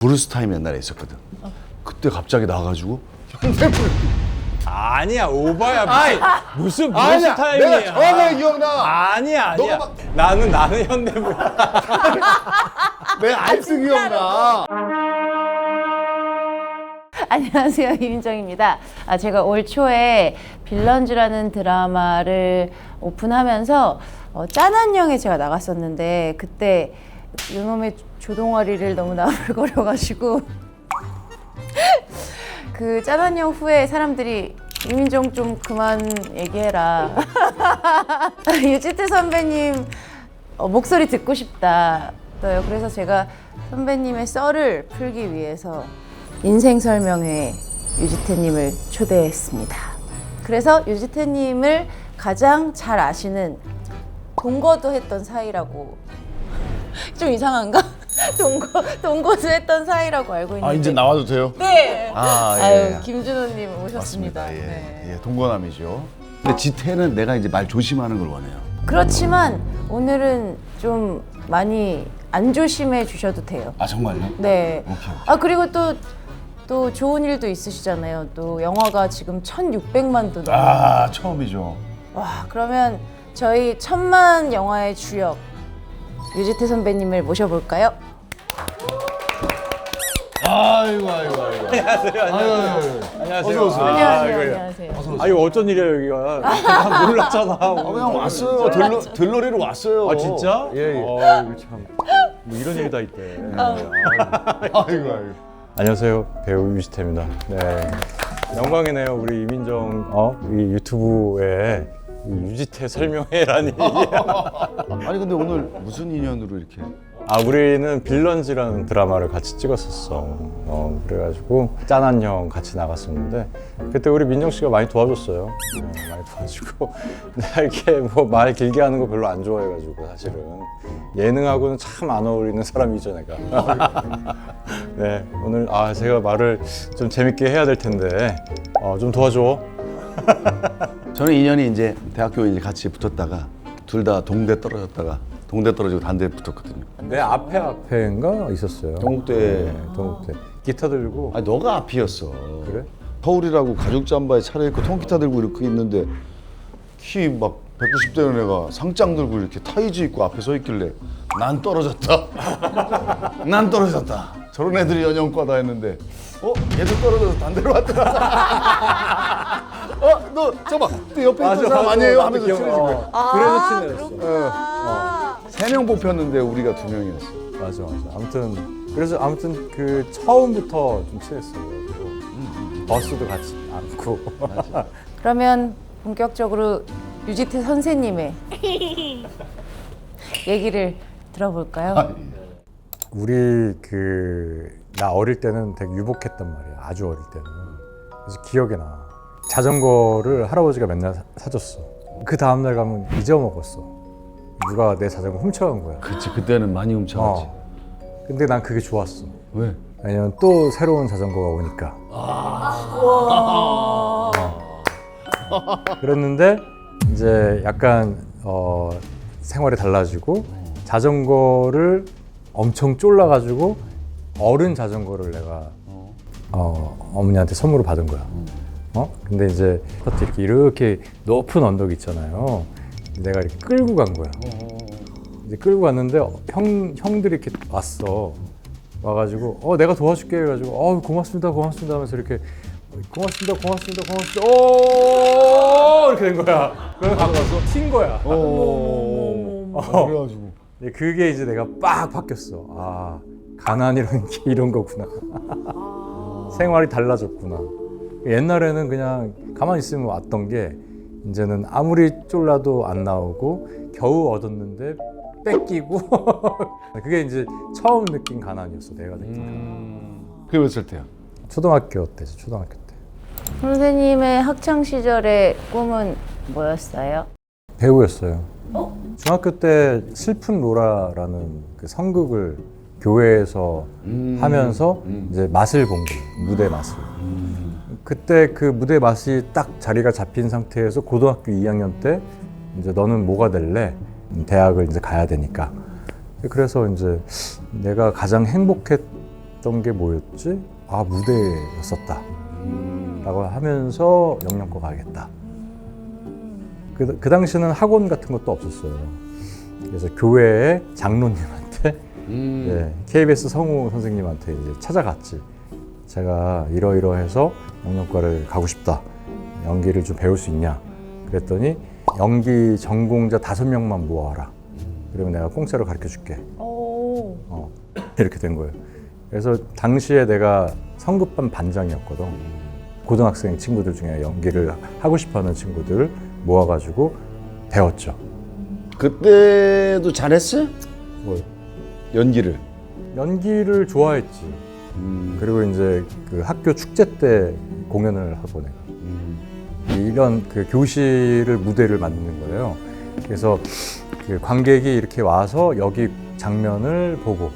브루스 타임 옛날에 있었거든. 그때 갑자기 나와가지고 아니야 오바야 무슨 아니야, 타임이야. 내가 처음에 기억나. 아니야 너가 막- 나는 현대무. 내 알수 기억나. 안녕하세요, 이민정입니다. 제가 올 초에 빌런즈라는 드라마를 오픈하면서 짠한영에 제가 나갔었는데 그때 요놈의 조동아리를 너무 나불거려가지고 그 짠한영 후에 사람들이 이민정 좀 그만 얘기해라. 유지태 선배님 목소리 듣고 싶다. 그래서 제가 선배님의 썰을 풀기 위해서 인생 설명회에 유지태님을 초대했습니다. 그래서 유지태님을 가장 잘 아시는 동거도 했던 사이라고. 좀 이상한가? 동거도 했던 사이라고 알고 있는데. 아 이제 나와도 돼요? 네. 예. 김준호님 오셨습니다. 맞습니다. 예, 네. 예, 동거남이죠. 근데 지태는 내가 이제 말 조심하는 걸 원해요. 그렇지만 오늘은 좀 많이 안 조심해 주셔도 돼요. 아 정말요? 네. 오케이. 그리고 또 좋은 일도 있으시잖아요. 또 영화가 지금 1,600만도 넘어요. 처음이죠. 와, 그러면 저희 1,000만 영화의 주역 유지태 선배님을 모셔볼까요? 아이고. 안녕하세요. 어서 오세요. 안녕하세요. 이거 어쩐 일이야 여기가. 난 몰랐잖아. 그냥 왔어요. 들러리로 왔어요. 아 진짜? 예. 이거 참. 뭐 이런 일이 다 있대. 아이고. 안녕하세요, 배우 유지태입니다. 네, 영광이네요. 우리 이민정 이 유튜브에 이 유지태 설명회라니. 아니 근데 오늘 무슨 인연으로 이렇게? 우리는 빌런즈라는 드라마를 같이 찍었었어. 그래가지고 짠한 형 같이 나갔었는데 그때 우리 민정 씨가 많이 도와줬어요. 많이 도와주고 내가 이렇게 뭐 말 길게 하는 거 별로 안 좋아해가지고 사실은 예능하고는 참 안 어울리는 사람이죠 내가. 네, 오늘 제가 말을 좀 재밌게 해야 될 텐데 좀 도와줘. 저는 인연이 이제 대학교 이제 같이 붙었다가 둘 다 동대 떨어졌다가 동대 떨어지고 단대 붙었거든요. 내 앞에인가 있었어요. 동국대. 네, 동국대. 기타 들고. 아니 너가 앞이었어. 그래? 서울이라고 가죽 잠바에 차려입고 통기타 들고 이렇게 있는데 키 막 190되는 애가 상장 들고 이렇게 타이즈 입고 앞에 서 있길래 난 떨어졌다. 난 떨어졌다. 저런 애들이 연영과다 했는데 얘도 떨어져서 단대로 왔더라. 너 잠깐만 또 옆에 있던 사람 아니에요? 하면서 친해진 거야. 그래서 친해졌어. 그렇구나. 3명 뽑혔는데 우리가 2명이었어. 맞아. 아무튼 그 처음부터 좀 친했어요. 버스도 같이 앉고. 그러면 본격적으로 유지태 선생님의 얘기를 들어볼까요? 우리 나 어릴 때는 되게 유복했단 말이야. 아주 어릴 때는. 그래서 기억에 나. 자전거를 할아버지가 맨날 사줬어. 그 다음날 가면 잊어먹었어. 누가 내 자전거 훔쳐간 거야. 그치 그때는 많이 훔쳐갔지. 근데 난 그게 좋았어. 왜? 왜냐면 또 새로운 자전거가 오니까. 그랬는데 이제 약간 생활이 달라지고 자전거를 엄청 쫄라가지고 어른 자전거를 내가 어머니한테 선물을 받은 거야. 근데 이제 이렇게 높은 언덕 있잖아요. 내가 이렇게 끌고 간 거야. 이제 끌고 갔는데 형들이 이렇게 왔어. 와가지고 내가 도와줄게 해가지고 고맙습니다 하면서 이렇게 고맙습니다 이렇게 된 거야. 그래서 가서 튄 거야. 그래가지고 그게 이제 내가 빡 바뀌었어. 가난이라는 게 이런 거구나. 생활이 달라졌구나. 옛날에는 그냥 가만히 있으면 왔던 게 이제는 아무리 쫄라도 안 나오고 겨우 얻었는데 뺏기고. 그게 이제 처음 느낀 가난이었어. 내가 느낀 가난. 그게 몇 살 때야? 초등학교 때지. 초등학교 때. 선생님의 학창 시절의 꿈은 뭐였어요? 배우였어요. 중학교 때 슬픈 로라라는 그 성극을 교회에서 하면서 이제 맛을 본 거예요. 무대 맛을. 그때 그 무대 맛이 딱 자리가 잡힌 상태에서 고등학교 2학년 때 이제 너는 뭐가 될래? 대학을 이제 가야 되니까. 그래서 이제 내가 가장 행복했던 했던 게 뭐였지? 아, 무대였었다 라고 하면서 영양과 가야겠다. 그 당시는 학원 같은 것도 없었어요. 그래서 교회의 장로님한테 네, KBS 성우 선생님한테 이제 찾아갔지. 제가 이러이러해서 영양과를 가고 싶다. 연기를 좀 배울 수 있냐. 그랬더니 연기 전공자 5명만 모아라. 그러면 내가 공짜로 가르쳐 줄게. 이렇게 된 거예요. 그래서 당시에 내가 성급반 반장이었거든. 고등학생 친구들 중에 연기를 하고 싶어하는 친구들을 모아가지고 배웠죠. 그때도 잘했어? 뭐 연기를 좋아했지. 그리고 이제 그 학교 축제 때 공연을 하고 내가 이런 그 교실을 무대를 만드는 거예요. 그래서 그 관객이 이렇게 와서 여기 장면을 보고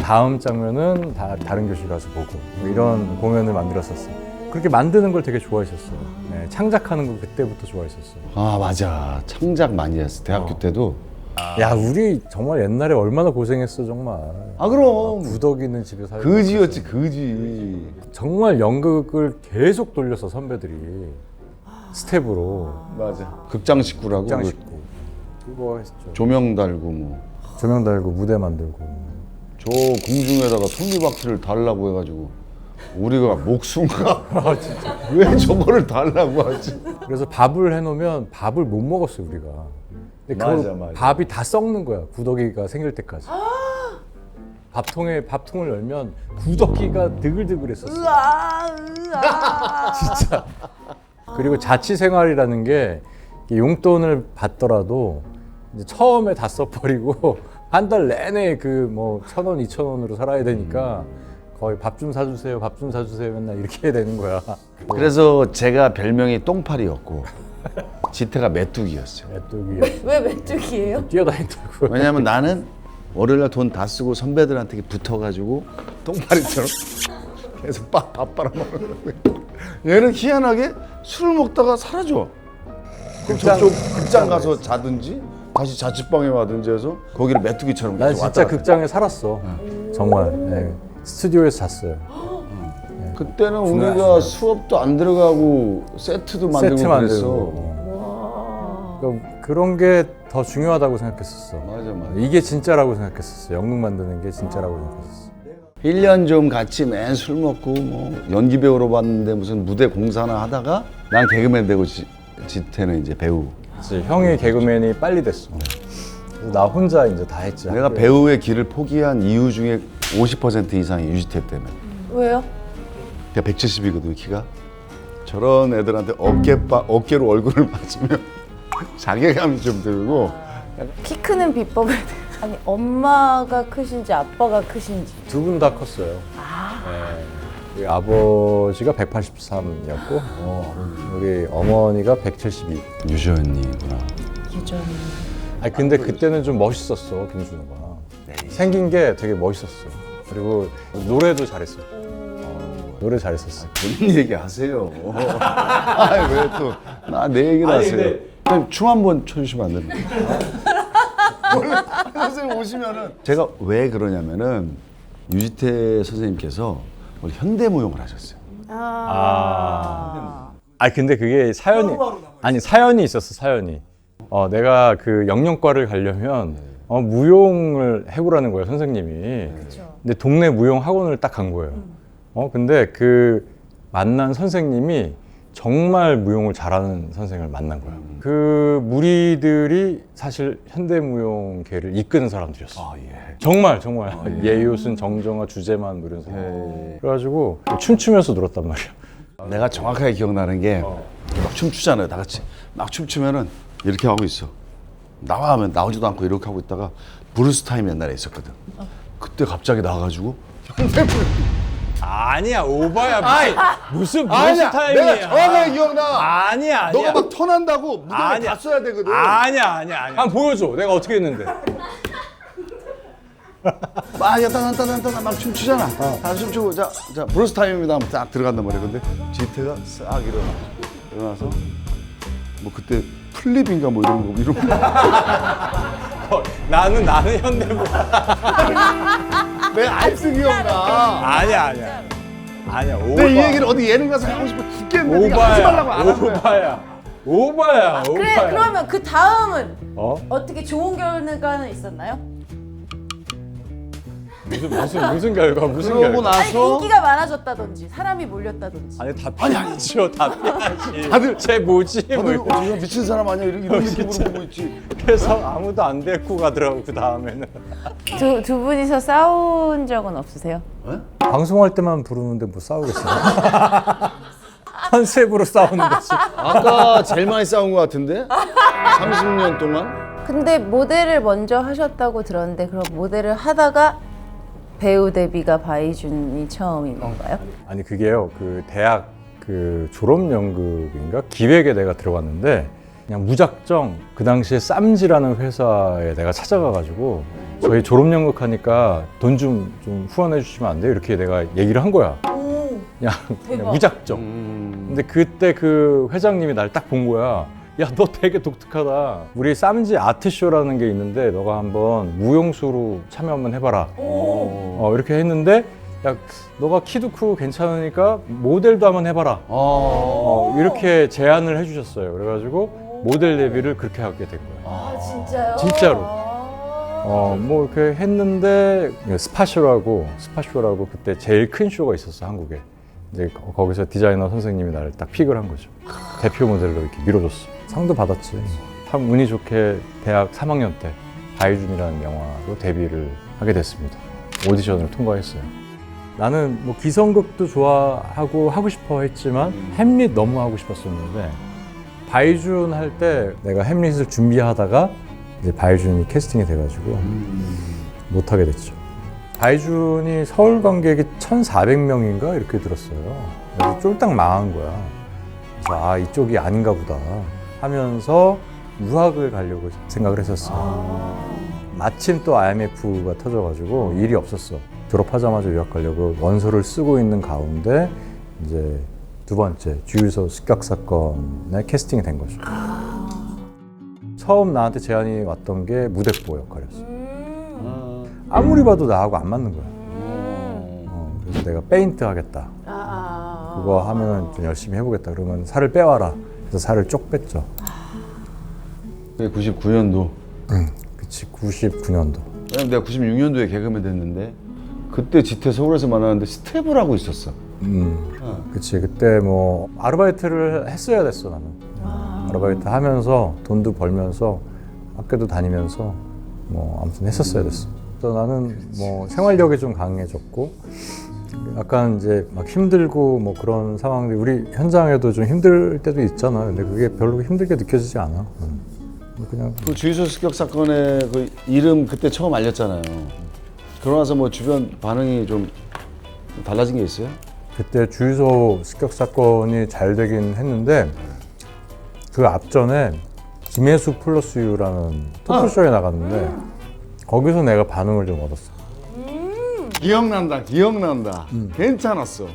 다음 장면은 다른 교실 가서 보고 뭐 이런 공연을 만들었었어요. 그렇게 만드는 걸 되게 좋아했었어요. 네, 창작하는 걸 그때부터 좋아했었어요. 아 맞아, 창작 많이 했어. 대학교 때도. 야, 우리 정말 옛날에 얼마나 고생했어 정말. 아 그럼 구덕 있는 집에 살고 그지였지 그지. 정말 연극을 계속 돌려서 선배들이 스텝으로 맞아. 극장 식구라고. 극장 그 식구 그거 했죠. 조명 달고 뭐. 조명 달고 무대 만들고. 저 공중에다가 톱니바퀴를 달라고 해가지고 우리가 목숨가 왜 저거를 달라고 하지? 그래서 밥을 해놓으면 밥을 못 먹었어요 우리가. 근데 맞아, 그 맞아. 밥이 다 썩는 거야 구더기가 생길 때까지. 밥통을 열면 구더기가 드글드글했었어. 진짜. 그리고 자취생활이라는 게 용돈을 받더라도 이제 처음에 다 써버리고 한 달 내내 그 뭐 1,000원, 2,000원으로 살아야 되니까 거의 밥 좀 사주세요, 밥 좀 사주세요 맨날 이렇게 해야 되는 거야. 그래서 제가 별명이 똥파리였고 지태가 메뚜기였어요. 메뚜기 왜 메뚜기예요? 뛰어다니더라고. 왜냐면 나는 월요일날 돈 다 쓰고 선배들한테 붙어가지고 똥파리처럼 계속 밥 빨아먹는 거야. 얘는 희한하게 술을 먹다가 사라져. 그럼 저쪽 극장 가서 자든지 다시 자취방에 와든지 해서 거기를 메뚜기처럼 난 계속 진짜 왔다 갔다. 극장에 살았어. 정말. 네. 스튜디오에서 잤어요. 그때는 우리가 수업도 안 들어가고 세트도 만들고 세트 그랬어. 만들고. 그러니까 그런 게 더 중요하다고 생각했었어. 맞아. 이게 진짜라고 생각했었어. 연극 만드는 게 진짜라고 생각했었어. 1년 좀 같이 맨 술 먹고 뭐 연기 배우러 봤는데 무슨 무대 공사나 하다가 난 개그맨 되고 지태는 이제 배우. 그치, 형이 개그맨이 빨리 됐어. 그래서 나 혼자 이제 다 했지. 내가 배우의 길을 포기한 이유 중에 50% 이상이 유지태 때문에. 왜요? 걔가 170이거든 키가. 저런 애들한테 어깨로 얼굴을 맞으면 자괴감이 좀 들고. 키 크는 비법을 아니 엄마가 크신지 아빠가 크신지. 두 분 다 컸어요. 네. 우리 아버지가 183이었고 우리 어머니가 172. 유전이구나. 유전이. 아니 근데 그때는 좀 멋있었어 김준호가. 생긴 게 되게 멋있었어. 그리고 노래도 잘했어. 노래 잘했었어. 본인 얘기 하세요. 왜 또 나 내 얘기를 아니, 하세요. 근데- 춤 한번 춰주시면 안 됩니까? 원래 선생님 오시면은 제가 왜 그러냐면은 유지태 선생님께서 원래 현대무용을 하셨어요. 아니 근데 그게 사연이 있었어 사연이. 내가 그 영영과를 가려면 무용을 해보라는 거야 선생님이. 근데 동네 무용 학원을 딱 간 거예요. 근데 그 만난 선생님이 정말 무용을 잘하는 선생을 만난 거야. 그 무리들이 사실 현대무용계를 이끄는 사람들이었어. 정말 예효순, 정정화, 주제만 뭐 이런 사람. 그래가지고 춤추면서 놀았단 말이야. 내가 정확하게 기억나는 게 막 춤추잖아요. 다 같이 막 춤추면은 이렇게 하고 있어. 나와 하면 나오지도 않고 이렇게 하고 있다가 브루스 타임 옛날에 있었거든. 그때 갑자기 나와가지고 아니야 오바야 무슨 아니야, 타임이야. 내가 정확하게 기억나. 아니야 너가 막 턴한다고 무대에 갔어야 되거든. 아니야. 한번 보여줘. 내가 어떻게 했는데. 막 따단따단따단 막 춤추잖아. 다 춤추고 자 브루스 타임입니다 하면 딱 들어간단 말이야. 근데 지태가 싹 일어나서 뭐 그때 플립인가 뭐 이런 거 나는 현대무. 내가 알수 기억나. 아니야. 오바. 내 이 얘기를 어디 예능 가서 하고 싶어 죽겠는데 네가 하지 말라고 안 한 거야. 오바야. 그래 그러면 그 다음은 어? 어떻게 좋은 결과는 있었나요? 무슨 결과? 무슨 그러고 결과? 아니 나서 인기가 많아졌다든지 사람이 몰렸다든지. 아니 다 피하죠. 다 피하지. 다들- 쟤 뭐지? 뭐 다들 이러고. 이거 미친 사람 아니야 이런 느낌으로 보고 있지. 그래서 아무도 안 데리고 가더라고 그 다음에는. 두 분이서 싸운 적은 없으세요? 방송할 때만 부르는데 뭐 싸우겠어요? 컨셉으로 싸우는 거지. 아까 제일 많이 싸운 것 같은데? 30년 동안? 근데 모델을 먼저 하셨다고 들었는데 그럼 모델을 하다가 배우 데뷔가 바이준이 처음인 건가요? 아니 그게요. 그 대학 그 졸업 연극인가 기획에 내가 들어갔는데 그냥 무작정 그 당시에 쌈지라는 회사에 내가 찾아가가지고 저희 졸업 연극 하니까 돈 좀 후원해 주시면 안 돼요? 이렇게 내가 얘기를 한 거야. 그냥 대박. 무작정. 근데 그때 그 회장님이 날 딱 본 거야. 야, 너 되게 독특하다. 우리 쌈지 아트쇼라는 게 있는데 너가 한번 무용수로 참여 한번 해봐라. 이렇게 했는데 야, 너가 키도 크고 괜찮으니까 모델도 한번 해봐라. 이렇게 제안을 해주셨어요. 그래가지고 모델 데뷔를 그렇게 하게 된 거예요. 아 진짜요? 진짜로. 뭐 이렇게 했는데 스파쇼라고 그때 제일 큰 쇼가 있었어 한국에. 이제 거기서 디자이너 선생님이 나를 딱 픽을 한 거죠. 대표 모델로 이렇게 밀어줬어. 상도 받았지. 참 운이 좋게 대학 3학년 때 바이준이라는 영화로 데뷔를 하게 됐습니다. 오디션을 통과했어요. 나는 뭐 기성극도 좋아하고 하고 싶어 했지만 햄릿 너무 하고 싶었었는데 바이준 할 때 내가 햄릿을 준비하다가 이제 바이준이 캐스팅이 돼가지고 못하게 됐죠. 바이준이 서울 관객이 1,400명인가 이렇게 들었어요. 그래서 쫄딱 망한 거야. 그래서 이쪽이 아닌가 보다 하면서 유학을 가려고 생각을 했었어요. 마침 또 IMF가 터져가지고 일이 없었어. 졸업하자마자 유학 가려고 원서를 쓰고 있는 가운데 이제 두 번째 주유소 습격 사건에 캐스팅이 된 거죠. 처음 나한테 제안이 왔던 게 무대뽀 역할이었어. 아무리 봐도 나하고 안 맞는 거야. 그래서 내가 페인트 하겠다. 그거 하면 좀 열심히 해보겠다. 그러면 살을 빼와라. 그래서 살을 쪽 뺐죠. 99년도. 그치, 99년도. 왜냐면 내가 96년도에 개그맨 됐는데 그때 지태 서울에서 만났는데 스텝을 하고 있었어. 그치, 그때 뭐 아르바이트를 했어야 됐어 나는. 아르바이트 하면서 돈도 벌면서 학교도 다니면서 뭐 아무튼 했었어야 됐어. 그래서 나는 뭐 생활력이 좀 강해졌고 약간 이제 막 힘들고 뭐 그런 상황들이 우리 현장에도 좀 힘들 때도 있잖아. 근데 그게 별로 힘들게 느껴지지 않아. 그냥 그 주유소 습격 사건의 그 이름 그때 처음 알렸잖아요. 그러고 나서 뭐 주변 반응이 좀 달라진 게 있어요? 그때 주유소 습격 사건이 잘 되긴 했는데 그 앞전에 김혜수 플러스 유라는 토크쇼에 나갔는데 거기서 내가 반응을 좀 얻었어. 기억난다. 괜찮았어.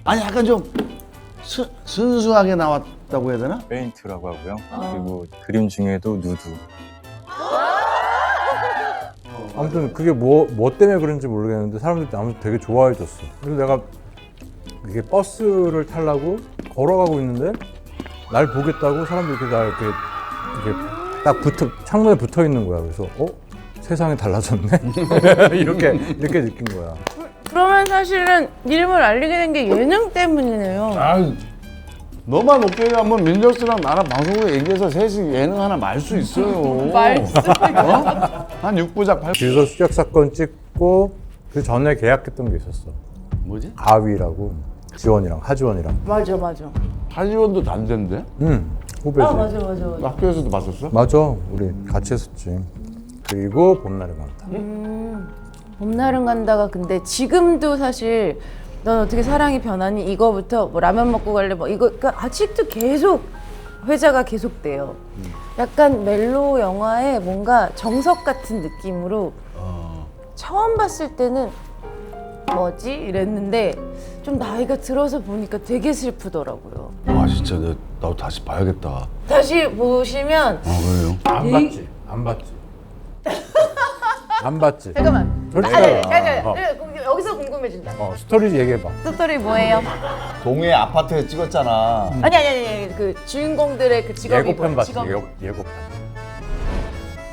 아니 약간 좀 순수하게 나왔다고 해야 되나? 페인트라고 하고요. 그리고 그림 중에도 누드. 아무튼 그게 뭐 때문에 그런지 모르겠는데 사람들이 아무튼 되게 좋아해 줬어. 그래서 내가 이게 버스를 타려고 걸어가고 있는데 날 보겠다고 사람들이 이렇게 날 이렇게 딱 창문에 붙어 있는 거야. 그래서 세상이 달라졌네. 이렇게 느낀 거야. 그러면 사실은 이름을 알리게 된 게 예능 때문이네요. 너만 높게 가면 민정씨랑 나랑 방송국에 얘기해서 셋이 예능 하나 말 수 있어요. 한 6부작 8부작. 주유소 습격 사건 찍고 그 전에 계약했던 게 있었어. 뭐지? 가위라고 지원이랑 하지원이랑. 맞아. 하지원도 단대인데? 후배지. 맞아. 학교에서도 봤었어? 맞아. 우리 같이 했었지. 그리고 봄날을 간다. 봄날은 간다가 근데 지금도 사실 넌 어떻게 사랑이 변하니 이거부터 뭐 라면 먹고 갈래 뭐 이거 그러니까 아직도 계속 회자가 계속돼요. 약간 멜로 영화에 뭔가 정석 같은 느낌으로 처음 봤을 때는 뭐지 이랬는데 좀 나이가 들어서 보니까 되게 슬프더라고요. 아 진짜 나도 다시 봐야겠다. 다시 보시면 아 그래요? 안 봤지. 안 봤지? 잠깐만. 솔직히 잠깐만. 여기서 궁금해진다. 스토리 얘기해봐. 스토리 뭐예요? 동해 아파트에 찍었잖아. 아니. 그 주인공들의 그 직업이 예고편 뭐예요? 봤지? 직업. 예고편.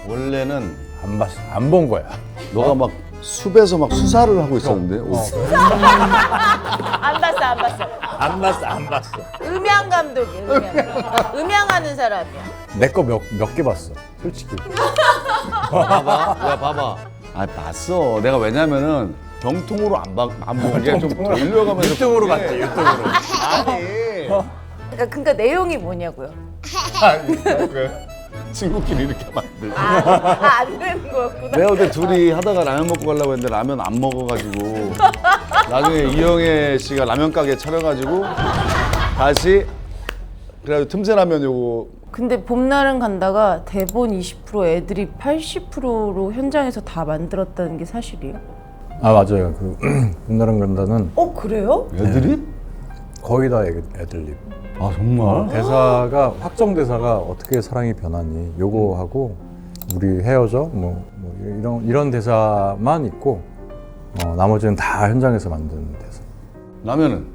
원래는 안 봤어. 안 본 거야. 너가 막 숲에서 막 수사를 하고 있었는데. 안 봤어. 안 봤어. 음향 감독이야. 음향하는 사람이야. 내 거 몇 개 봤어. 솔직히. 봐봐. 야 봐봐. 아 봤어. 내가 왜냐면은 병통으로 안 본 게 좀 돌려가면서. 유튜브로 본 게- 봤지. 유튜브로. 아니. 그러니까 내용이 뭐냐고요? 친구끼리 이렇게 하면 안 돼. 안 되는 거였구나. 내가 그때 둘이 하다가 라면 먹고 가려고 했는데 라면 안 먹어가지고 나중에 이영애 씨가 라면 가게 차려가지고 다시 그래가지고 틈새 라면 요거 근데 봄날은 간다가 대본 20% 애들이 80%로 현장에서 다 만들었다는 게 사실이에요? 아 맞아요. 그 봄날은 간다는 그래요? 애들이? 거의 다 애들립. 아 정말? 대사가 확정 대사가 어떻게 사랑이 변하니 요거하고 우리 헤어져 뭐 이런 대사만 있고 나머지는 다 현장에서 만든 대사. 라면은?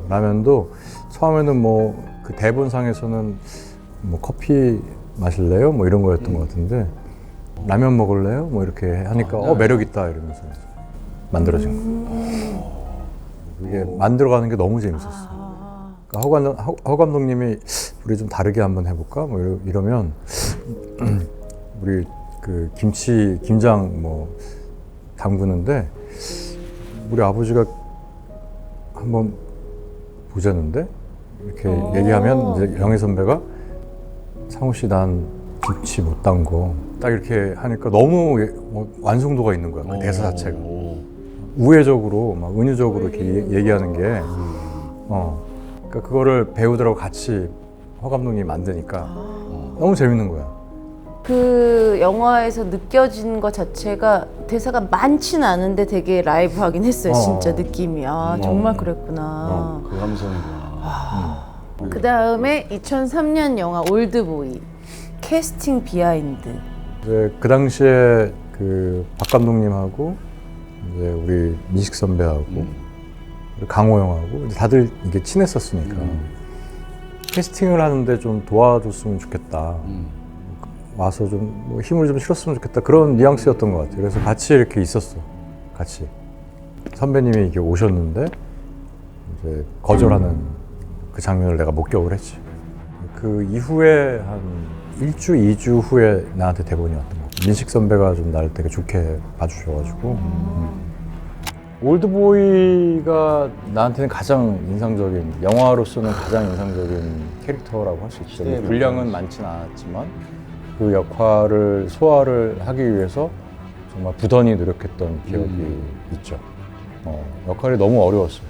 라면도 처음에는 뭐 그 대본상에서는 뭐 커피 마실래요? 뭐 이런 거였던 것 같은데 라면 먹을래요? 뭐 이렇게 하니까 매력 있다 이러면서 만들어진 거. 이게 만들어가는 게 너무 재밌었어. 그러니까 허 감독님이 우리 좀 다르게 한번 해볼까? 뭐 이러면 우리 그 김장 뭐 담그는데 우리 아버지가 한번 보자는데 이렇게 얘기하면 이제 영애 선배가 상우 씨 난 김치 못 담궈 딱 이렇게 하니까 너무 완성도가 있는 거야 그 대사 자체가. 우회적으로 막 은유적으로 이렇게 얘기하는 게 그러니까 그거를 배우들하고 같이 허 감독님이 만드니까 너무 재밌는 거야. 그 영화에서 느껴진 것 자체가 대사가 많지는 않은데 되게 라이브하긴 했어요. 진짜 느낌이. 정말 그랬구나. 그 감성이구나. 그 다음에 2003년 영화 올드보이 캐스팅 비하인드. 이제 그 당시에 그 박 감독님하고 이제 우리 민식 선배하고 그리고 강호 형하고 이제 다들 이게 친했었으니까 캐스팅을 하는데 좀 도와줬으면 좋겠다. 와서 좀 뭐 힘을 좀 실었으면 좋겠다. 그런 뉘앙스였던 것 같아요. 그래서 같이 이렇게 있었어. 같이 선배님이 이렇게 오셨는데 이제 거절하는 그 장면을 내가 목격을 했지. 그 이후에 한 1주, 2주 후에 나한테 대본이 왔던 거. 민식 선배가 좀 나를 되게 좋게 봐주셔가지고 올드보이가 나한테는 가장 인상적인, 영화로서는 가장 인상적인 캐릭터라고 할 수 있죠. 뭐 분량은 많지는 않았지만 그 역할을 소화를 하기 위해서 정말 부단히 노력했던 기억이 있죠. 역할이 너무 어려웠어요.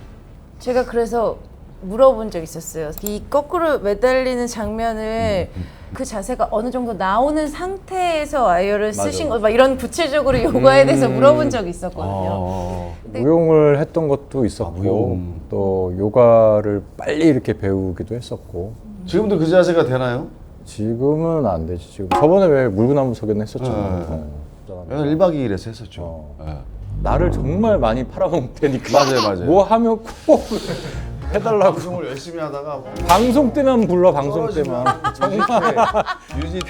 제가 그래서 물어본 적 있었어요. 이 거꾸로 매달리는 장면을 그 자세가 어느 정도 나오는 상태에서 아이어를 쓰신 거, 막 이런 구체적으로 요가에 대해서 물어본 적이 있었거든요. 무용을 했던 것도 있었고 무용. 또 요가를 빨리 이렇게 배우기도 했었고 지금도 그 자세가 되나요? 지금은 안 되지. 지금 저번에 왜 물구나무 석연 했었잖아. 맨날 1박 2일에서 했었죠. 네. 나를 정말 많이 팔아먹대니까 맞아요. 뭐 하면 꼭 해달라고. 방송을 열심히 하다가 방송 때만 불러. 방송 때만 정말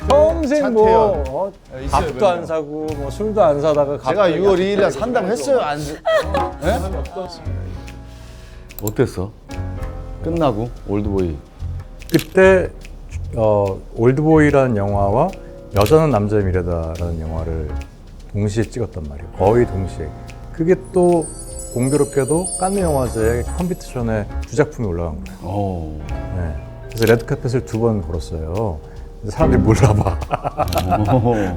평생 뭐 밥도 안 사고 뭐 술도 안 사다가 제가 6월 2일에 산다고 했어요. 안 네? 어땠어? 끝나고 올드보이. 그때 올드보이라는 영화와 여자는 남자의 미래다라는 영화를 동시에 찍었단 말이에요. 거의 동시에. 그게 또 공교롭게도 칸느 영화제 컴피티션에 두 작품이 올라간 거예요. 네. 그래서 레드카펫을 2번 걸었어요. 근데 사람들이 몰라봐.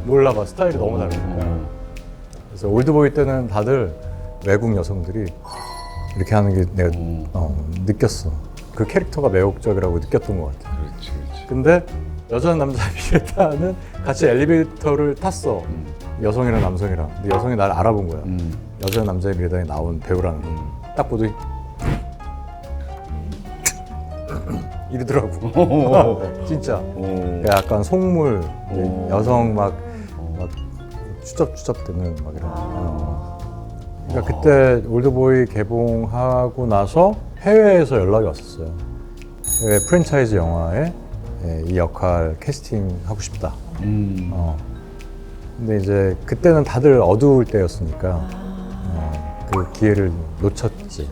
몰라봐. 스타일이 너무 다르니까. 그래서 올드보이 때는 다들 외국 여성들이 이렇게 하는 게 내가 느꼈어. 그 캐릭터가 매혹적이라고 느꼈던 것 같아. 그렇지, 그렇지. 근데 여자는 남자의 미래다는 같이 엘리베이터를 탔어. 여성이랑 남성이랑. 근데 여성이 나를 알아본 거야. 여자는 남자의 미래다에 나온 배우라는 거. 딱 보더니 이러더라고. 진짜. 약간 속물, 이제 여성 막 쭈tap쭈tap 되는 막 이런. 그러니까 그때 올드보이 개봉하고 나서 해외에서 연락이 왔었어요. 해외 프랜차이즈 영화에 이 역할 캐스팅 하고 싶다. 근데 이제 그때는 다들 어두울 때였으니까 그 기회를 놓쳤지.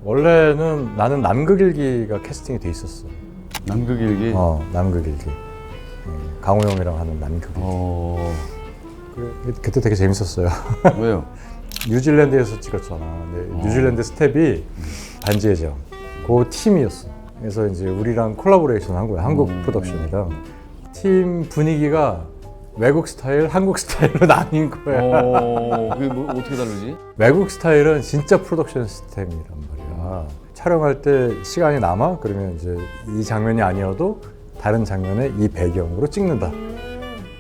원래는 나는 남극일기가 캐스팅이 돼 있었어. 남극일기. 남극일기. 강호영이랑 하는 남극일기. 그때 되게 재밌었어요. 왜요? 뉴질랜드에서 찍었잖아. 근데 뉴질랜드 스텝이 반지의 제왕. 그 팀이었어. 그래서 이제 우리랑 콜라보레이션 한 거야. 한국 프로덕션이랑. 팀 분위기가 외국 스타일, 한국 스타일로 나뉜 거야. 그게 뭐 어떻게 다르지? 외국 스타일은 진짜 프로덕션 시스템이란 말이야. 촬영할 때 시간이 남아? 그러면 이제 이 장면이 아니어도 다른 장면에 이 배경으로 찍는다.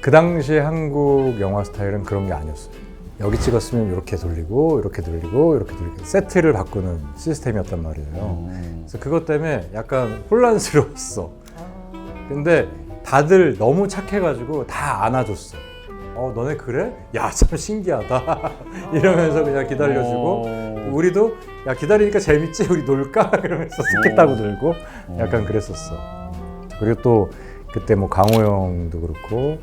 그 당시에 한국 영화 스타일은 그런 게 아니었어요. 여기 찍었으면 이렇게 돌리고 이렇게 돌리고 이렇게 돌리고 세트를 바꾸는 시스템이었단 말이에요. 그래서 그것 때문에 약간 혼란스러웠어. 근데 다들 너무 착해가지고 다 안아줬어. 너네 그래? 야, 참 신기하다. 이러면서 그냥 기다려주고 우리도 야, 기다리니까 재밌지? 우리 놀까? 이러면서 스키 타고 놀고 약간 그랬었어. 그리고 또 그때 뭐 강호영도 그렇고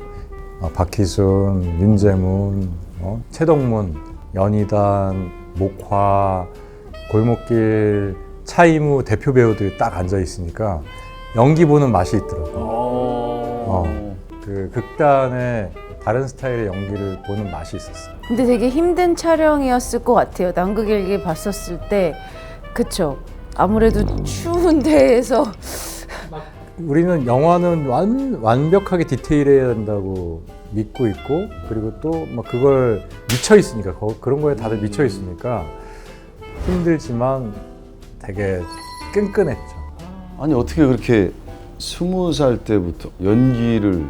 박희순, 윤재문, 최동문, 연희단, 목화, 골목길, 차이무 대표 배우들이 딱 앉아 있으니까 연기 보는 맛이 있더라고. 그 극단의 다른 스타일의 연기를 보는 맛이 있었어요. 근데 되게 힘든 촬영이었을 것 같아요. 남극일기 봤었을 때. 그쵸? 아무래도 추운 데에서 우리는 영화는 완벽하게 디테일해야 된다고 믿고 있고, 그리고 또 막 그걸 미쳐 있으니까 그런 거에 다들 미쳐 있으니까 힘들지만 되게 끈끈했죠. 아니 어떻게 그렇게 20살 때부터 연기를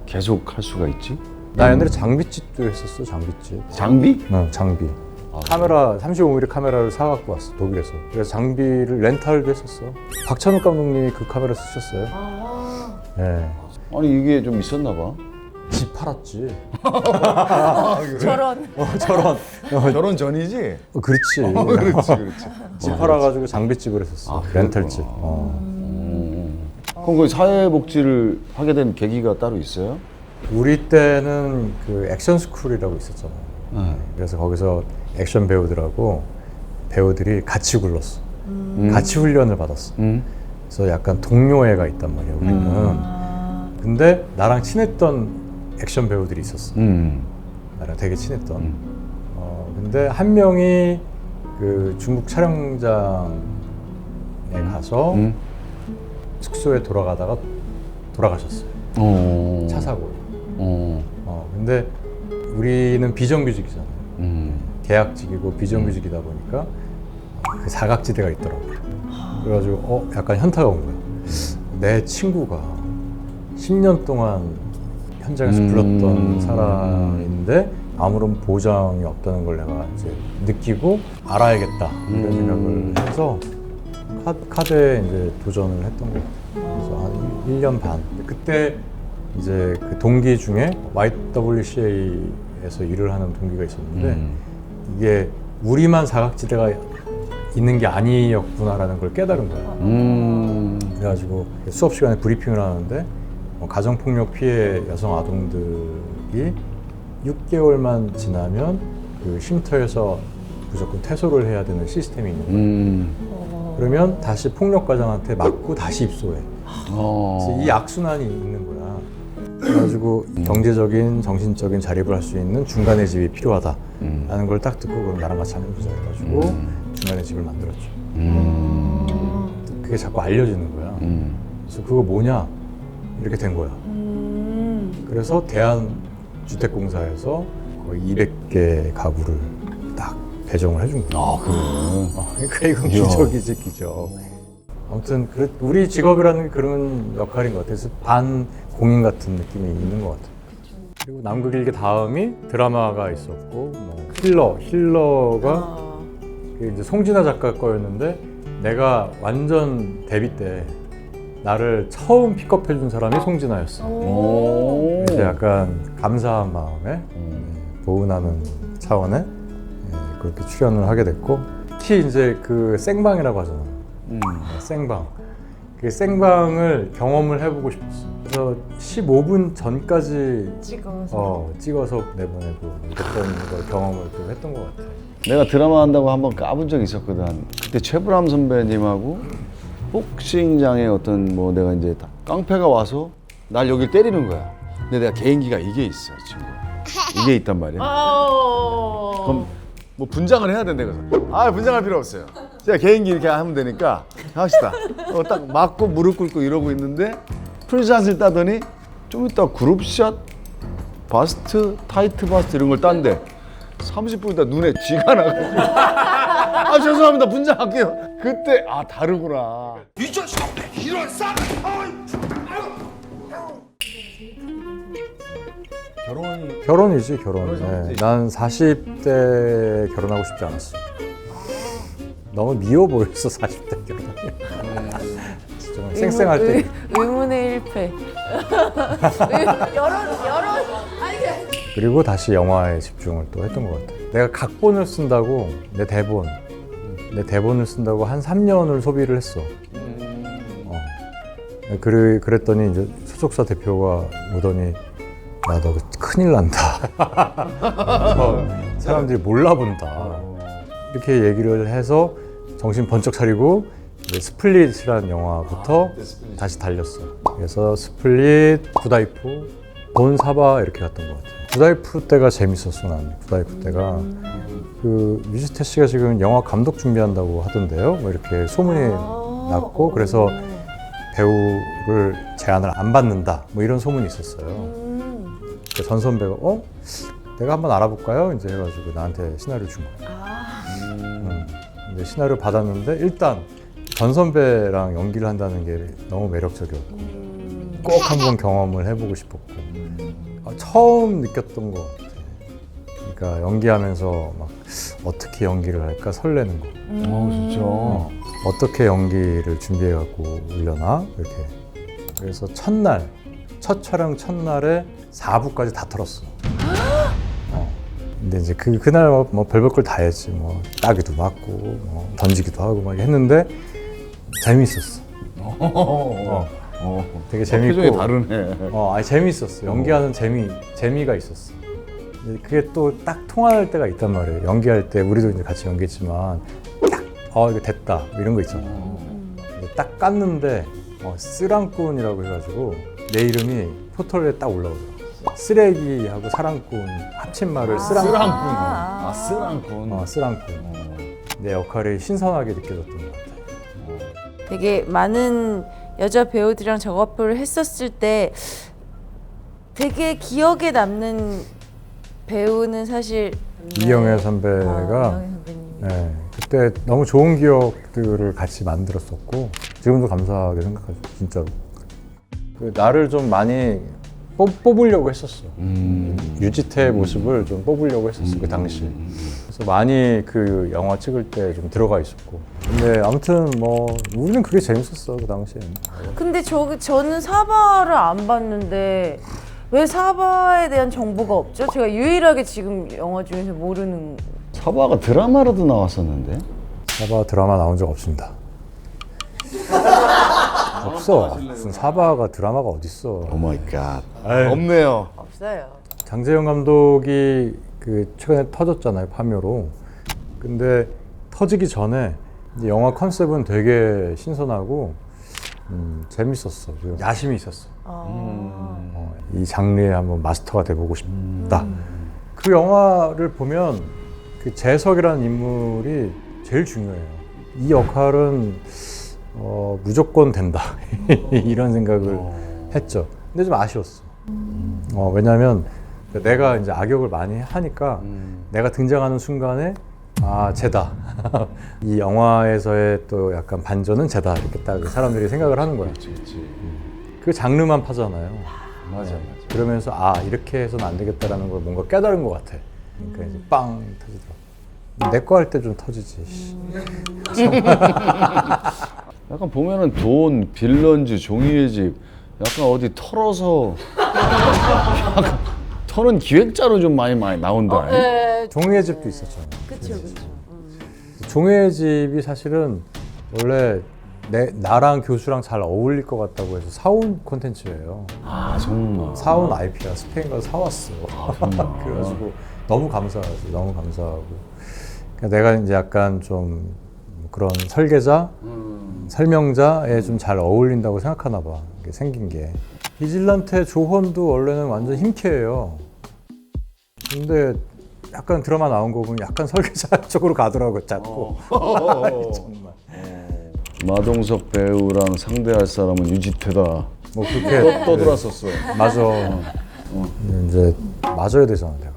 계속 할 수가 있지? 나 옛날에 장비집도 했었어. 장비집. 장비? 응, 장비. 카메라 35mm 카메라를 사갖고 왔어, 독일에서. 그래서 장비를 렌탈도 했었어. 박찬욱 감독님이 그 카메라 쓰셨어요. 네. 아니 이게 좀 있었나 봐. 집 팔았지. 저런. 저런. 결혼 전이지? 그렇지. 그렇지. 집 팔아가지고 장비집을 했었어. 렌탈집. 그럼 그 사회복지를 하게 된 계기가 따로 있어요? 우리 때는 그 액션 스쿨이라고 있었잖아. 그래서 거기서 액션 배우들이 같이 굴렀어. 같이 훈련을 받았어. 그래서 약간 동료애가 있단 말이야, 우리는. 근데 나랑 친했던 액션 배우들이 있었어. 나랑 되게 친했던. 근데 한 명이 그 중국 촬영장에 가서 숙소에 돌아가다가 돌아가셨어요. 차 사고로. 근데 우리는 비정규직이잖아요. 계약직이고 비정규직이다 보니까 그 사각지대가 있더라고요. 그래가지고 약간 현타가 온 거야. 내 친구가 10년 동안 현장에서 불렀던 사람인데 아무런 보장이 없다는 걸 내가 이제 느끼고 알아야겠다 이런 생각을 해서 카드에 이제 도전을 했던 것 같아요. 그래서 한 1년 반. 그때 이제 그 동기 중에 YWCA에서 일을 하는 동기가 있었는데 이게 우리만 사각지대가 있는 게 아니었구나라는 걸 깨달은 거야. 그래가지고 수업 시간에 브리핑을 하는데 가정폭력 피해 여성 아동들이 6개월만 지나면 그 쉼터에서 무조건 퇴소를 해야 되는 시스템이 있는 거야. 그러면 다시 폭력가장한테 맞고 다시 입소해. 그래서 이 악순환이 있는 거야. 그래가지고 경제적인, 정신적인 자립을 할 수 있는 중간의 집이 필요하다라는 걸 딱 듣고 그럼 나랑 같이 한번 보자 해가지고 중간의 집을 만들었죠. 그게 자꾸 알려지는 거야. 그래서 그거 뭐냐 이렇게 된 거야. 그래서 대한주택공사에서 거의 200개 가구를 딱 배정을 해준 거야. 그러니까 이건 기적이지, 기적. 아무튼 우리 직업이라는 게 그런 역할인 것 같아서 반공인 같은 느낌이 있는 것 같아요. 그리고 남극일기 다음이 드라마가 있었고 뭐 힐러가 이제 송진아 작가 거였는데 내가 완전 데뷔 때 나를 처음 픽업해준 사람이 송진아였어. 약간 감사한 마음에 보은하는 차원에 그렇게 출연을 하게 됐고, 특히 이제 그 생방이라고 하잖아. 생방. 그 생방을 경험을 해보고 싶었어. 그래서 15분 전까지 찍어서 내보내고 그랬던 걸 경험을 또 했던 것 같아. 내가 드라마 한다고 한번 까본 적이 있었거든. 그때 최불암 선배님하고 복싱장에 어떤 뭐 내가 이제 깡패가 와서 날 여기 때리는 거야. 근데 내가 개인기가 이게 있어, 친구. 이게 있단 말이야. 그럼 뭐 분장을 해야 된대. 그래서 분장할 필요 없어요. 제가 개인기 이렇게 하면 되니까 합시다. 딱 맞고 무릎 꿇고 이러고 있는데 풀샷을 따더니 좀 이따 그룹샷, 바스트, 타이트 바스트 이런 걸 딴대. 30분 있다 눈에 쥐가 나가지고 죄송합니다, 분장할게요. 그때 다르구나. 결혼이지, 결혼. 네. 난 40대 결혼하고 싶지 않았어. 너무 미워 보였어, 40대 결혼하기. 진짜 쌩쌩할 때. 의문의 1패. 여론. 그리고 다시 영화에 집중을 또 했던 것 같아. 내가 각본을 쓴다고 내 대본을 쓴다고 한 3년을 소비를 했어. 그랬더니 이제 소속사 대표가 오더니 야, 너 큰일 난다. 사람들이 몰라본다. 이렇게 얘기를 해서 정신 번쩍 차리고 이제 스플릿이라는 영화부터 다시 달렸어. 그래서 스플릿, 굿와이프, 본 사바 이렇게 갔던 것 같아. 굿와이프 때가 재밌었어. 난 굿와이프 때가 그 유지태 씨가 지금 영화 감독 준비한다고 하던데요. 뭐 이렇게 소문이 났고 그래서 배우를 제안을 안 받는다. 뭐 이런 소문이 있었어요. 전 선배가 내가 한번 알아볼까요? 이제 해가지고 나한테 시나리오 준 거야. 근데 시나리오 받았는데 일단 전 선배랑 연기를 한다는 게 너무 매력적이었고 꼭 한번 경험을 해보고 싶었고 처음 느꼈던 것 같아. 그러니까 연기하면서 막 어떻게 연기를 할까 설레는 거. 진짜. 어떻게 연기를 준비해갖고 올려나 이렇게. 그래서 첫 촬영 첫날에 4부까지 다 털었어. 근데 이제 그날 뭐 별별 걸 다 했지. 뭐 따기도 맞고 뭐 던지기도 하고 막 했는데 재밌었어. 되게 재밌고. 표정이 다르네. 아니 재밌었어. 연기하는 재미가 있었어. 그게 또 딱 통할 때가 있단 말이에요. 연기할 때 우리도 이제 같이 연기했지만 딱 이거 됐다 이런 거 있잖아. 딱 깠는데 쓰랑꾼이라고 해가지고 내 이름이 포털에 딱 올라오더라고. 쓰레기하고 사랑꾼 합친 말을 쓰랑꾼. 쓰랑꾼. 쓰랑꾼. 내 역할이 신선하게 느껴졌던 것 같아요. 되게 많은 여자 배우들이랑 작업을 했었을 때 되게 기억에 남는 배우는 사실 이영애 선배가 이영애 선배님. 네, 그때 너무 좋은 기억들을 같이 만들었었고 지금도 감사하게 생각하죠. 진짜로. 나를 좀 많이 뽑으려고 했었어. 유지태의 모습을 좀 뽑으려고 했었어. 그 당시에. 그래서 많이 그 영화 찍을 때 좀 들어가 있었고. 근데 아무튼 뭐 우리는 그게 재밌었어 그 당시에. 근데 저는 사바를 안 봤는데 왜 사바에 대한 정보가 없죠? 제가 유일하게 지금 영화 중에서 모르는. 사바가 드라마로도 나왔었는데. 사바 드라마 나온 적 없습니다. 없어. 무슨 사바가 드라마가 어딨어. 오 마이 갓. 없네요. 없어요. 장재영 감독이 그 최근에 터졌잖아요, 파묘로. 근데 터지기 전에 이제 영화 컨셉은 되게 신선하고 재밌었어. 그리고 야심이 있었어. 이 장르에 한번 마스터가 돼보고 싶다. 그 영화를 보면 그 재석이라는 인물이 제일 중요해요. 이 역할은 무조건 된다. 이런 생각을 했죠. 근데 좀 아쉬웠어. 왜냐면 내가 이제 악역을 많이 하니까 내가 등장하는 순간에 쟤다. 이 영화에서의 또 약간 반전은 쟤다. 이렇게 딱 사람들이 생각을 하는 거야. 그 장르만 파잖아요. 맞아. 그러면서 이렇게 해서는 안 되겠다라는 걸 뭔가 깨달은 것 같아. 그러니까 이제 빵 터지더라고. 내 거 할 때 좀 터지지. 약간 보면은 돈, 빌런즈, 종이의 집, 약간 어디 털어서 터는 기획자로 좀 많이 나온다. 네. 종이의 집도 있었잖아요. 그쵸. 종이의 집이 사실은 원래 나랑 교수랑 잘 어울릴 것 같다고 해서 사온 콘텐츠예요. 아 정말. 사온 IP야. 스페인 가서 사왔어. 그래가지고 너무 감사하지. 너무 감사하고. 그러니까 내가 이제 약간 좀 그런 설계자, 설명자에 좀 잘 어울린다고 생각하나 봐. 이게 생긴 게. 비질란테 조헌도 원래는 완전 힘캐예요. 근데 약간 드라마 나온 거 보면 약간 설계자 쪽으로 가더라고 자꾸. 정말. 마동석 배우랑 상대할 사람은 유지태다. 뭐 그렇게 떠들었었어. 맞아. 근데 이제 맞아야 되잖아 내가.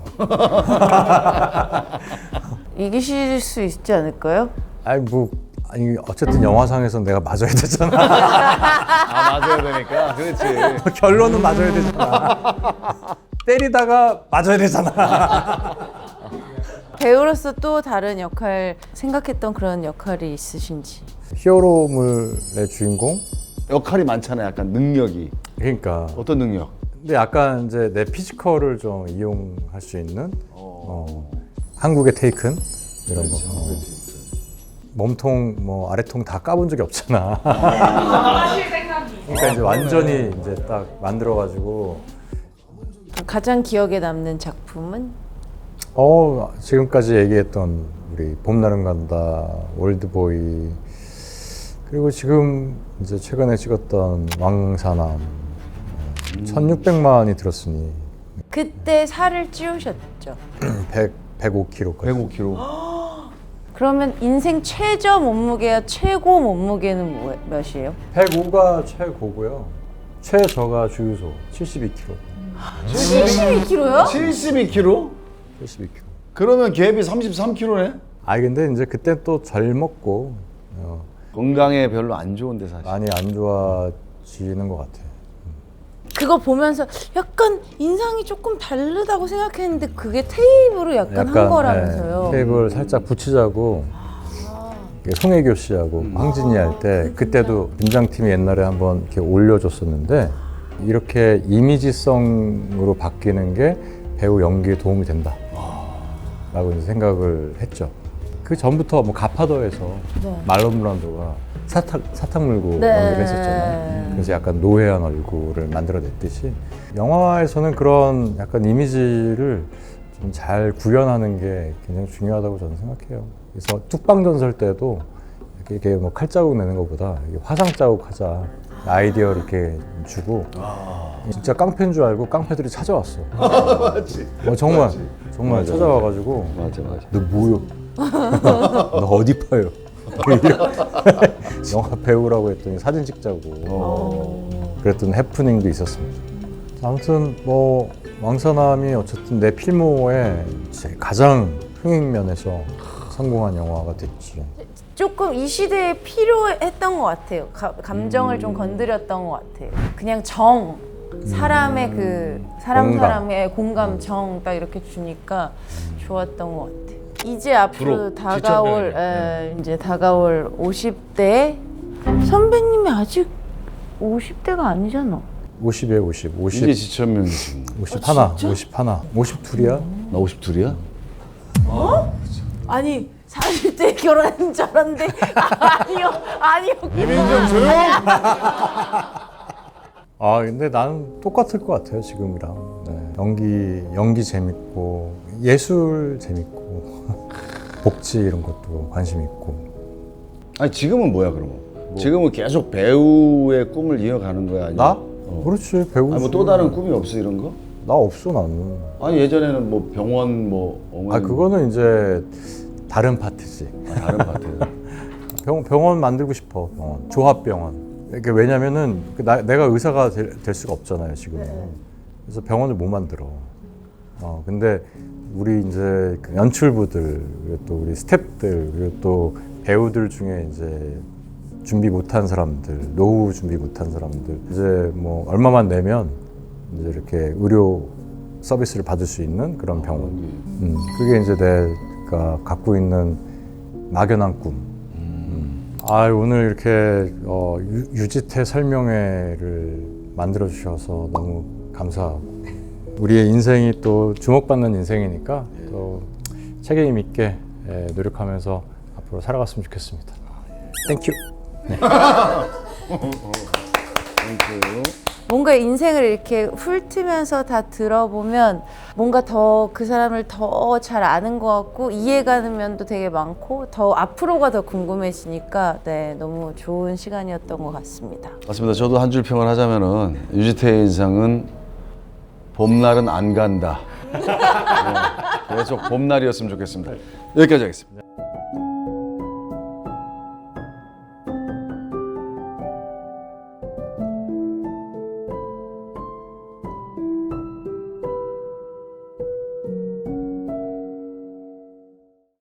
이기실 수 있지 않을까요? 아니 어쨌든 영화상에서 내가 맞아야 되잖아. 아 맞아야 되니까. 그렇지. 결론은 맞아야 되잖아. 때리다가 맞아야 되잖아. 배우로서 또 다른 역할 생각했던 그런 역할이 있으신지. 히어로물의 주인공? 역할이 많잖아요. 약간 능력이. 그러니까. 어떤 능력? 근데 약간 이제 내 피지컬을 좀 이용할 수 있는 한국의 테이큰 이런 거. 몸통 뭐 아래통 다 까본 적이 없잖아. 그러니까 이제 완전히 이제 딱 만들어가지고 가장 기억에 남는 작품은? 지금까지 얘기했던 우리 봄날은 간다, 올드보이, 그리고 지금 이제 최근에 찍었던 왕사남. 1600만이 들었으니 그때 살을 찌우셨죠? 105kg까지. 105kg. 그러면 인생 최저 몸무게와 최고 몸무게는 몇이에요? 105가 최고고요. 최저가 주유소 72kg. 72kg요? 72kg? 72kg. 그러면 갭이 33kg네? 근데 이제 그때 또 젊었고 건강에 별로 안 좋은데 사실. 많이 안 좋아지는 것 같아요. 그거 보면서 약간 인상이 조금 다르다고 생각했는데 그게 테이프로 약간 한 거라면서요. 테이블 살짝 붙이자고 송혜교 씨하고 황진이 할 때 그때도 분장팀이 옛날에 한번 이렇게 올려줬었는데 이렇게 이미지성으로 바뀌는 게 배우 연기에 도움이 된다 라고 이제 생각을 했죠. 그 전부터 뭐 가파더에서 네. 말론 브란도가 사탕 물고 네. 연기를 했었잖아요. 그래서 약간 노회한 얼굴을 만들어냈듯이 영화에서는 그런 약간 이미지를 좀 잘 구현하는 게 굉장히 중요하다고 저는 생각해요. 그래서 뚝방전설 때도 이렇게 뭐 칼자국 내는 것보다 화상 자국 하자 아이디어를 이렇게 주고 진짜 깡패인 줄 알고 깡패들이 찾아왔어. 맞지. 정말 맞아. 찾아와가지고 맞아. 너 뭐요? 너 어디 파요? 영화 배우라고 했더니 사진 찍자고 그랬던 해프닝도 있었습니다. 아무튼 뭐 왕사남이 어쨌든 내 필모에 가장 흥행면에서 성공한 영화가 됐지. 조금 이 시대에 필요했던 것 같아요. 감정을 좀 건드렸던 것 같아요. 그냥 사람의 그 사람의 공감 정 딱 이렇게 주니까 좋았던 것 같아요. 이제 앞으로 다가올 이제 다가올 50대 선배님이 아직 50대가 아니잖아. 50에 50 이제 지천명이지. 51 52이야? 나 52이야? 아니 40대 결혼한 줄 알았는데 아니요. 이민정 조용! 근데 나는 똑같을 것 같아요 지금이랑. 연기 재밌고 예술 재밌고 복지 이런 것도 관심 있고. 아니 지금은 뭐야 그러면? 지금은 계속 배우의 꿈을 이어가는 거야? 아니면? 나? 그렇지 배우지. 아니 뭐 또 다른 꿈이 없어 이런 거? 나 없어 나는. 아니 예전에는 뭐 병원 뭐 어머니 그거는 이제 다른 파트지. 다른 파트. 병원 만들고 싶어. 조합병원. 이게 왜냐면은 내가 의사가 될 수가 없잖아요 지금은. 그래서 병원을 못 만들어. 근데 우리 이제 그 연출부들 그리고 또 우리 스태프들 그리고 또 배우들 중에 이제 준비 못한 사람들, 노후 준비 못한 사람들 이제 뭐 얼마만 내면 이제 이렇게 의료 서비스를 받을 수 있는 그런 병원. 그게 이제 내가 갖고 있는 막연한 꿈. 오늘 이렇게 유지태 설명회를 만들어 주셔서 너무 감사하고 우리의 인생이 또 주목받는 인생이니까 또 책임 있게 노력하면서 앞으로 살아갔으면 좋겠습니다. 땡큐. 뭔가 인생을 이렇게 훑으면서 다 들어보면 뭔가 더 그 사람을 더 잘 아는 것 같고 이해가는 면도 되게 많고 더 앞으로가 더 궁금해지니까 네, 너무 좋은 시간이었던 것 같습니다. 맞습니다. 저도 한 줄 평을 하자면은 유지태의 인상은 봄날은 안 간다. 네, 계속 봄날이었으면 좋겠습니다. 여기까지 하겠습니다.